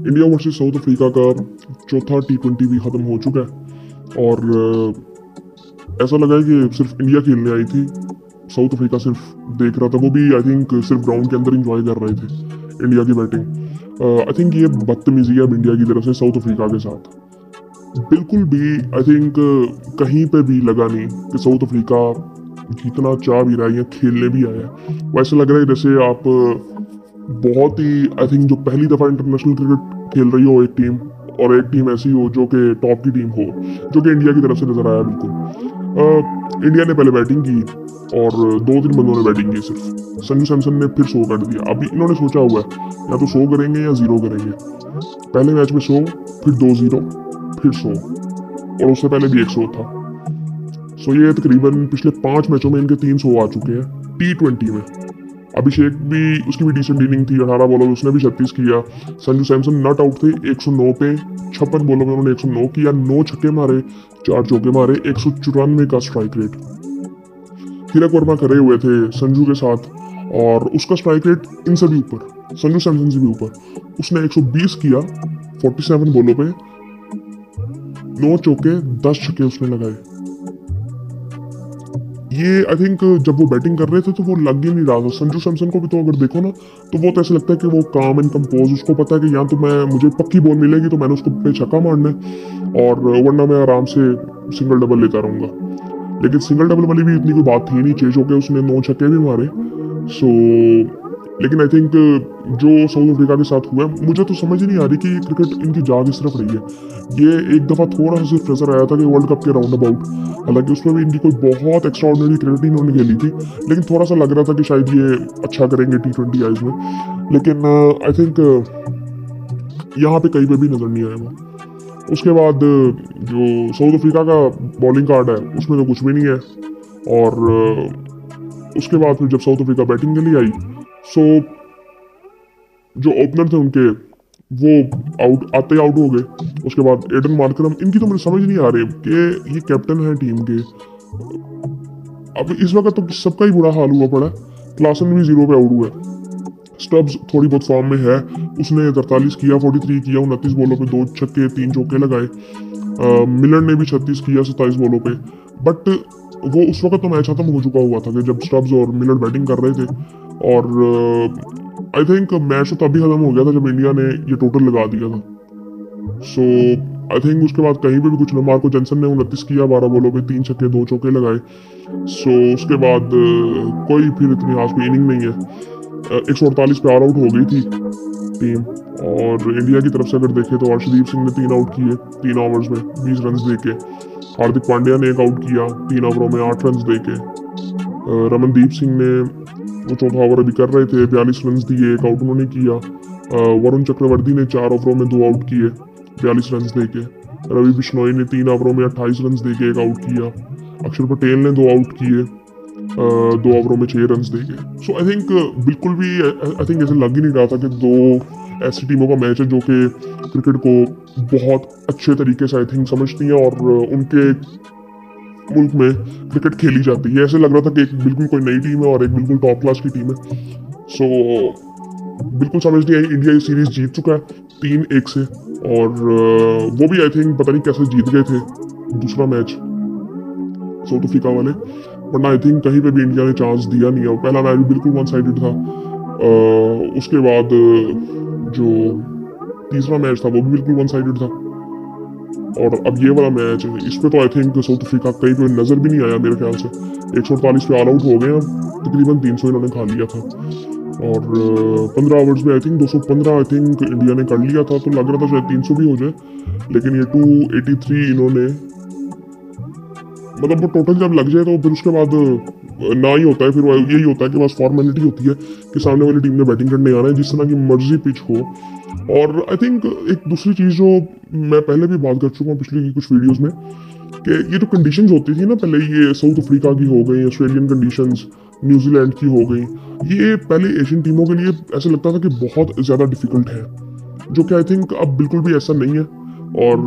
India versus south Africa का चौथा T20 भी ख़त्म हो चुका है और ऐसा लगा है कि सिर्फ इंडिया खेलने आई थी, साउथ अफ्रीका सिर्फ देख रहा था। वो भी आई थिंक सिर्फ ग्राउंड के अंदर इंजॉय कर रहे थे इंडिया की बैटिंग। आई थिंक ये बदतमीजी है अब इंडिया की तरफ से साउथ अफ्रीका के साथ। बिल्कुल भी आई थिंक कहीं पे भी लगा नहीं कि साउथ अफ्रीका जीतना चाह भी रहा है या खेलने भी आया है। वैसे लग रहा है जैसे आप बहुत ही आई थिंक जो पहली दफ़ा इंटरनेशनल क्रिकेट खेल रही हो एक टीम, और एक टीम ऐसी हो जो कि टॉप की टीम हो, जो कि इंडिया की तरफ से नजर आया। बिल्कुल इंडिया ने पहले बैटिंग की और 2-3 बंदों ने बैटिंग की सिर्फ। संजू सैमसन ने फिर 100 कर दिया। अभी इन्होंने सोचा हुआ है या तो 100 करेंगे या 0 करेंगे। पहले मैच में 100, फिर 2-0, फिर 100 और उससे पहले भी 100 था। सो ये तकरीबन पिछले 5 मैचों में इनके 300 आ चुके हैं T20 में। अभिषेक भी, उसकी भी डिसेंट इनिंग थी, 18 बॉलों में उसने भी 36 किया। संजू सैमसन नॉट आउट थे 109 पे, 56 बॉलों में उन्होंने 109 किया, 9 छक्के मारे, 4 चौके मारे, 194 का स्ट्राइक रेट। तिलक वर्मा खड़े हुए थे संजू के साथ और उसका स्ट्राइक रेट इनसे भी ऊपर, संजू सैमसन से भी ऊपर। उसने 120 किया 47 बॉलों पे, 9 चौके 10 छक्के उसने लगाए। ये आई थिंक जब वो बैटिंग कर रहे थे तो वो लग ही नहीं रहा था। संजू सैमसन को भी तो अगर देखो ना तो वो तो ऐसा लगता है कि वो काम एंड कंपोज, उसको पता है कि यहाँ तो मुझे पक्की बॉल मिलेगी तो मैंने उसको पे छक्का मारना है और वरना मैं आराम से सिंगल डबल लेता रहूंगा। लेकिन सिंगल डबल वाली भी इतनी कोई बात थी नहीं, 6 चौके उसने 9 छक्के भी मारे। सो लेकिन आई थिंक जो साउथ अफ्रीका के साथ हुआ है, मुझे तो समझ ही नहीं आ रही कि क्रिकेट इनकी जाग इस तरफ रही है। ये एक दफ़ा थोड़ा सा सिर्फ नजर आया था कि वर्ल्ड कप के राउंड अबाउट, हालांकि उसमें भी इनकी कोई बहुत एक्स्ट्राऑर्डिनरी क्रिकेट इन्होंने खेली थी, लेकिन थोड़ा सा लग रहा था कि शायद ये अच्छा करेंगे T20 आइज में। लेकिन आई थिंक यहाँ पे कहीं पे भी नजर नहीं आया वो। उसके बाद जो साउथ अफ्रीका का बॉलिंग कार्ड है उसमें तो कुछ भी नहीं है। और उसके बाद फिर जब साउथ अफ्रीका बैटिंग के लिए आई, सो जो ओपनर थे उनके वो आते आउट हो गए। उसके बाद एडन मार्करम, इनकी तो मुझे समझ नहीं आ रही कि ये कैप्टन है टीम के। अब इस वक्त तो सबका ही बुरा हाल हुआ पड़ा। क्लासन भी 0 पे आउट हुआ है। स्टब्स थोड़ी बहुत फॉर्म में है, उसने 43 किया, 43 किया, 29 बॉलों पे 2 छक्के 3 चौके लगाए। मिलर ने भी 36 किया 27 बॉलों पे। बट वो उस वक्त तो मैच खत्म हो चुका हुआ था कि जब स्टब्स और मिलर बैटिंग कर रहे थे। और आई थिंक मैच तो तभी खत्म हो गया था जब इंडिया ने ये टोटल लगा दिया था। सो आई थिंक उसके बाद कहीं पे भी कुछ ना। मार्को जेंसन ने 29 किया 12 बॉलों पे 3 छक्के 2 चौके लगाए। सो उसके बाद कोई फिर इतनी खास कोई इनिंग नहीं है। 148 पे ऑल आउट हो गई थी टीम। और इंडिया की तरफ से अगर देखें तो अर्शदीप सिंह ने 3 आउट किए 3 ओवर्स में 20 रन देके। हार्दिक पांड्या ने 1 आउट किया 3 ओवरों में 8 रन देके। रमनदीप सिंह ने वो चौथा ओवर अभी कर रहे थे, 42 रन दिए, 1 आउट उन्होंने किया। वरुण चक्रवर्ती ने 4 ओवरों में 2 आउट किए 42 रन देके। रवि बिश्नोई ने 3 ओवरों में 28 रन देके 1 आउट किया। अक्षर पटेल ने 2 आउट किए 2 ओवरों में 6 रन देके। सो आई थिंक बिल्कुल भी आई थिंक ऐसे लग ही नहीं रहा था कि 2 ऐसी टीमों का मैच है जो कि क्रिकेट को बहुत अच्छे तरीके से आई थिंक समझती हैं और उनके मुल्क में क्रिकेट खेली जाती है। ऐसे लग रहा था कि एक बिल्कुल कोई नई टीम है और एक बिल्कुल टॉप क्लास की टीम है। सो बिल्कुल समझ नहीं आई। इंडिया ये सीरीज जीत चुका है 3-1 से। और वो भी आई थिंक पता नहीं कैसे जीत गए थे दूसरा मैच साउथ अफ्रीका वाले, वरना आई थिंक कहीं पे भी इंडिया ने चांस दिया नहीं है। पहला मैच भी बिल्कुल वन साइडेड था। उसके बाद जो तीसरा मैच था वो भी बिल्कुल वन साइडेड था। और अब ये वाला मैच है, इस पे तो आई थिंक साउथ अफ्रीका कहीं पे नजर भी नहीं आया मेरे ख्याल से। 148 पे ऑल आउट हो गए, तकरीबन 300 इन्होंने खा लिया था। और 15 ओवर्स में I think 215 I think India ने कर लिया था, तो लग रहा था शायद 300 भी हो जाए। लेकिन ये 283 इन्होंने, मतलब वो टोटल जब लग जाए तो फिर उसके बाद ना ही होता है। फिर यही होता है कि बस फॉर्मेलिटी होती है कि सामने वाली टीम ने बैटिंग करने आना है, जिस तरह की मर्जी पिच हो। और आई थिंक एक दूसरी चीज़ जो मैं पहले भी बात कर चुका हूँ पिछली कुछ वीडियोस में, कि ये जो कंडीशंस होती थी ना पहले, ये साउथ अफ्रीका की हो गई, ऑस्ट्रेलियन कंडीशंस, न्यूजीलैंड की हो गई, ये पहले एशियन टीमों के लिए ऐसा लगता था कि बहुत ज़्यादा डिफिकल्ट है, जो कि आई थिंक अब बिल्कुल भी ऐसा नहीं है। और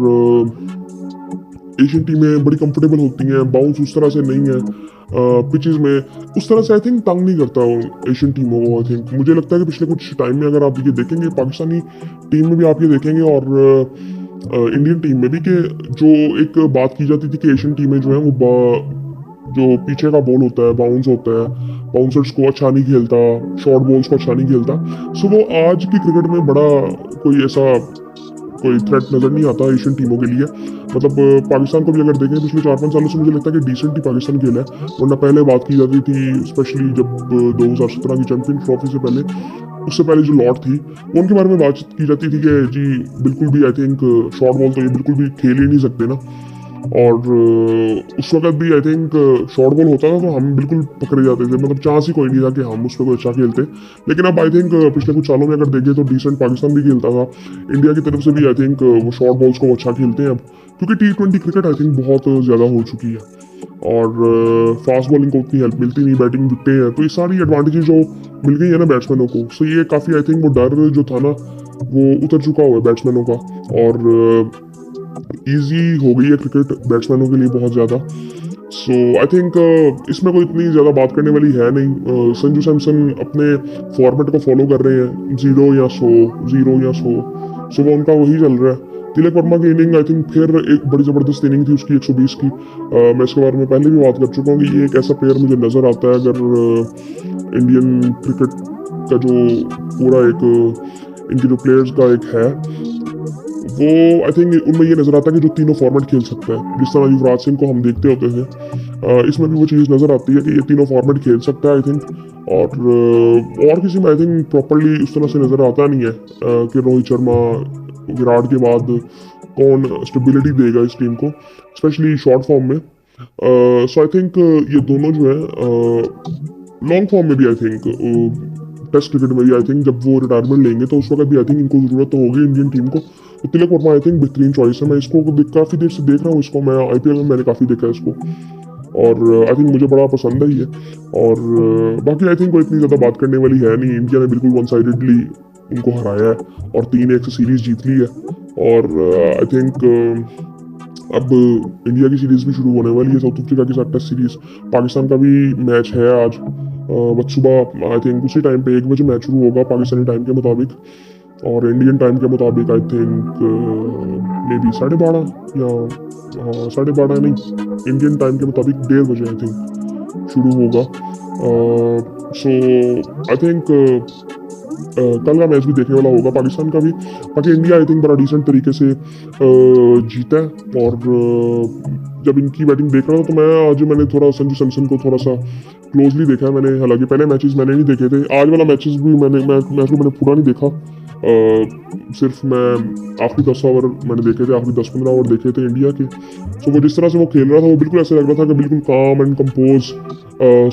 एशियन टीमें बड़ी कंफर्टेबल होती हैं, बाउंस उस तरह से नहीं है पिचेस में, उस तरह से आई थिंक तंग नहीं करता एशियन टीमों को। आई थिंक मुझे लगता है कि पिछले कुछ टाइम में अगर आप ये देखेंगे पाकिस्तानी टीम में भी आप ये देखेंगे और इंडियन टीम में भी, कि जो एक बात की जाती थी कि एशियन टीमें जो है वो जो पीछे का बॉल होता है, बाउंस होता है, बाउंसर्स को अच्छा नहीं खेलता, शॉर्ट बॉल्स को अच्छा नहीं खेलता। सो वो आज की क्रिकेट में बड़ा कोई ऐसा कोई थ्रेट नजर नहीं आता एशियन टीमों के लिए। मतलब पाकिस्तान को भी अगर देखें पिछले 4-5 सालों से मुझे लगता है कि डिसेंट ही पाकिस्तान खेला है, वरना पहले बात की जाती थी स्पेशली जब 2017 की चैंपियन ट्रॉफी से पहले, उससे पहले जो लॉर्ड थी उनके बारे में बात की जाती थी कि जी बिल्कुल भी आई थिंक शॉर्ट बॉल तो ये बिल्कुल भी खेल ही नहीं सकते ना। और उस वक्त भी आई थिंक शॉर्ट बॉल होता था तो हम बिल्कुल पकड़े जाते थे, मतलब चांस ही कोई नहीं था कि हम उस पर कोई अच्छा खेलते। लेकिन अब आई थिंक पिछले कुछ सालों में अगर देखें तो डिसेंट पाकिस्तान भी खेलता था, इंडिया की तरफ से भी आई थिंक वो शॉर्ट बॉल्स को अच्छा खेलते हैं अब, क्योंकि T20 क्रिकेट आई थिंक बहुत ज़्यादा हो चुकी है और फास्ट बॉलिंग को उतनी हेल्प मिलती नहीं, बैटिंग दिखते हैं, तो ये सारी एडवांटेजेस जो मिल गई है ना बैट्समैनों को, सो ये काफ़ी आई थिंक वो डर जो था ना वो उतर चुका हुआ है बैट्समैनों का, और ईजी हो गई है क्रिकेट बैट्समैनों के लिए बहुत ज़्यादा। सो आई थिंक इसमें कोई इतनी ज़्यादा बात करने वाली है नहीं। संजू सैमसन अपने फॉर्मेट को फॉलो कर रहे हैं, 0 या 100, 0 या 100, सो वो उनका वही चल रहा है। तिलक वर्मा की इनिंग आई थिंक फिर एक बड़ी ज़बरदस्त इनिंग थी उसकी 120 की। मैं इसके बारे में पहले भी बात कर चुका हूँ कि ये एक ऐसा प्लेयर मुझे नज़र आता है अगर इंडियन क्रिकेट का जो पूरा एक इनके जो प्लेयर्स का एक है वो आई थिंक उनमें ये नजर आता है कि जो तीनों फॉर्मेट खेल सकता है, जिस तरह युवराज सिंह को हम देखते होते थे, इसमें भी वो चीज़ नजर आती है कि ये तीनों फॉर्मेट खेल सकता है आई थिंक। और किसी में आई थिंक प्रॉपरली उस तरह से नजर आता नहीं है कि रोहित शर्मा विराट के बाद कौन स्टेबिलिटी देगा इस टीम को, स्पेशली शॉर्ट फॉर्म में। सो आई थिंक ये दोनों जो है लॉन्ग फॉर्म में भी आई थिंक टेस्ट क्रिकेट में भी आई थिंक जब वो रिटायरमेंट लेंगे तो उस वक्त भी आई थिंक इनको जरूरत तो होगी इंडियन टीम को। तो तिलक वर्मा आई थिंक बेहतरीन चॉइस है, मैं इसको काफ़ी देर से देख रहा हूँ, इसको मैं IPL में मैंने काफ़ी देखा है इसको, और आई थिंक मुझे बड़ा पसंद है ये। और बाकी आई थिंक कोई इतनी ज़्यादा बात करने वाली है नहीं, इंडिया ने बिल्कुल वन साइडेडली इनको हराया है और 3-1 से सीरीज जीत ली है। और आई थिंक अब इंडिया की सीरीज भी शुरू होने वाली है साउथ अफ्रीका के साथ टेस्ट सीरीज, पाकिस्तान का भी मैच है आज बस सुबह आई थिंक उसी टाइम पे 1 बजे मैच शुरू होगा पाकिस्तानी टाइम के मुताबिक, और इंडियन टाइम के मुताबिक आई थिंक मे बी 12:30 या 12:30 नहीं, इंडियन टाइम के मुताबिक 1:30 बजे आई थिंक शुरू होगा। सो आई थिंक कल का मैच भी देखने वाला होगा पाकिस्तान का भी। बाकी इंडिया आई थिंक बड़ा डिसेंट तरीके से जीता है। और जब इनकी बैटिंग देख रहा था तो मैंने थोड़ा संजू सैमसन को थोड़ा सा क्लोजली देखा है मैंने, हालांकि पहले मैचेस मैंने नहीं देखे थे, आज वाला मैचेस भी मैच को मैंने पूरा नहीं देखा, सिर्फ मैं आखिरी 10 ओवर मैंने देखे थे, आखिरी 10-15 ओवर देखे थे इंडिया के। सो वो जिस तरह से वो खेल रहा था वो बिल्कुल ऐसा लग रहा था कि बिल्कुल काम एंड कंपोज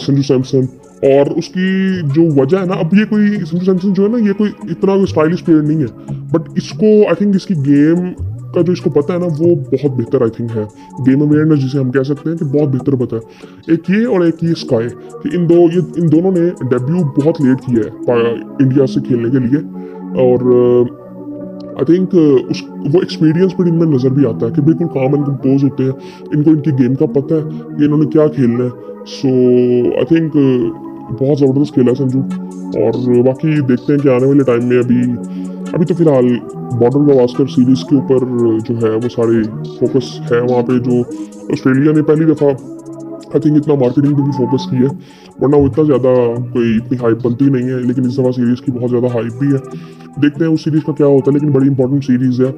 संजू सैमसन। और उसकी जो वजह है ना, अब ये कोई संजू सैमसन जो है ना ये कोई इतना स्टाइलिश प्लेयर नहीं है, बट इसको आई थिंक इसकी गेम का जो इसको पता है ना वो बहुत बेहतर आई थिंक है, गेम अवेयरनेस जिसे हम कह सकते हैं कि बहुत बेहतर पता है। एक ये और एक ये स्काई, कि इन दोनों ने डेब्यू बहुत लेट किया है इंडिया से खेलने के लिए, और आई थिंक वो एक्सपीरियंस पर इनमें नज़र भी आता है कि बिल्कुल काम एंड कंपोज होते हैं, इनको इनकी गेम का पता है कि इन्होंने क्या खेलना है। सो आई थिंक बहुत ज़बरदस्त खेला है संजू। और बाकी देखते हैं कि आने वाले टाइम में अभी तो फिलहाल बॉर्डर गवास्कर सीरीज़ के ऊपर जो है वो सारे फोकस है वहाँ पे, जो ऑस्ट्रेलिया ने पहली दफ़ा आई थिंक इतना मार्केटिंग पे भी फोकस की है, वरना वो इतना ज़्यादा कोई इतनी हाइप बनती नहीं है, लेकिन इस दफ़ा सीरीज़ की बहुत ज़्यादा हाइप भी है। देखते हैं उस सीरीज़ का क्या होता है, लेकिन बड़ी इंपॉर्टेंट सीरीज़ है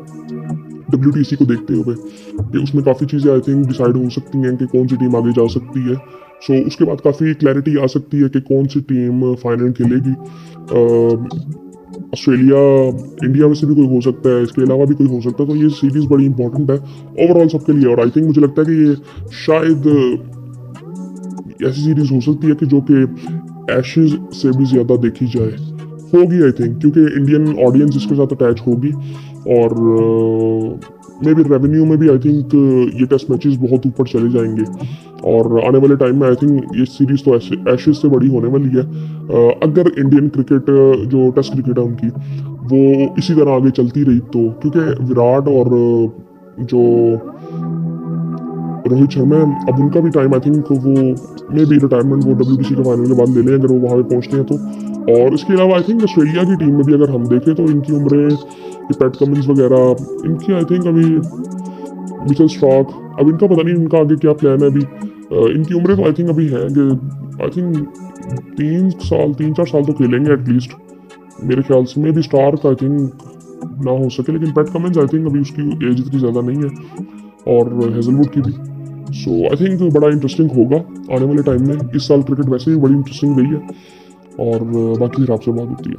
WTC को देखते हुए कि उसमें काफ़ी चीज़ें आई थिंक डिसाइड हो सकती हैं कि कौन सी टीम आगे जा सकती है। सो उसके बाद काफ़ी क्लैरिटी आ सकती है कि कौन सी टीम फाइनल खेलेगी। ऑस्ट्रेलिया इंडिया में से भी कोई हो सकता है, इसके अलावा भी कोई हो सकता है, तो ये सीरीज़ बड़ी इंपॉर्टेंट है ओवरऑल सबके लिए। और आई थिंक मुझे लगता है कि ये शायद ऐसी सीरीज हो सकती है कि जो कि एशेज से भी ज़्यादा देखी जाए होगी आई थिंक, क्योंकि इंडियन ऑडियंस इसके साथ अटैच होगी, और मे बी रेवेन्यू में भी आई थिंक ये टेस्ट मैचेस बहुत ऊपर चले जाएंगे, और आने वाले टाइम में आई थिंक ये सीरीज़ तो एशेज से बड़ी होने वाली है अगर इंडियन क्रिकेट जो टेस्ट क्रिकेट है उनकी वो इसी तरह आगे चलती रही तो, क्योंकि विराट और जो रोहित शर्मा है, अब उनका भी टाइम आई थिंक वो मे बी रिटायरमेंट वो WBC के फाइनल के बाद ले लें अगर वो वहाँ पे पहुँचते हैं तो। और इसके अलावा आई थिंक ऑस्ट्रेलिया की टीम में भी अगर हम देखें तो इनकी उम्रें, ये पैट कमिंस वगैरह, इनकी आई थिंक अभी मिचेल स्टार्क, अब इनका पता नहीं इनका आगे क्या प्लान है अभी। इनकी उम्रें तो आई थिंक अभी हैं कि आई थिंक 3-4 साल तो खेलेंगे एटलीस्ट मेरे ख्याल से। Maybe Stark I think ना हो सके, लेकिन पैट कमिंस आई थिंक अभी उसकी एज इतनी ज़्यादा नहीं है और हेजलवुड की भी। सो आई थिंक बड़ा इंटरेस्टिंग होगा आने वाले टाइम में। इस साल क्रिकेट वैसे ही बड़ी इंटरेस्टिंग रही है और बाकी फिर आपसे बात होती है।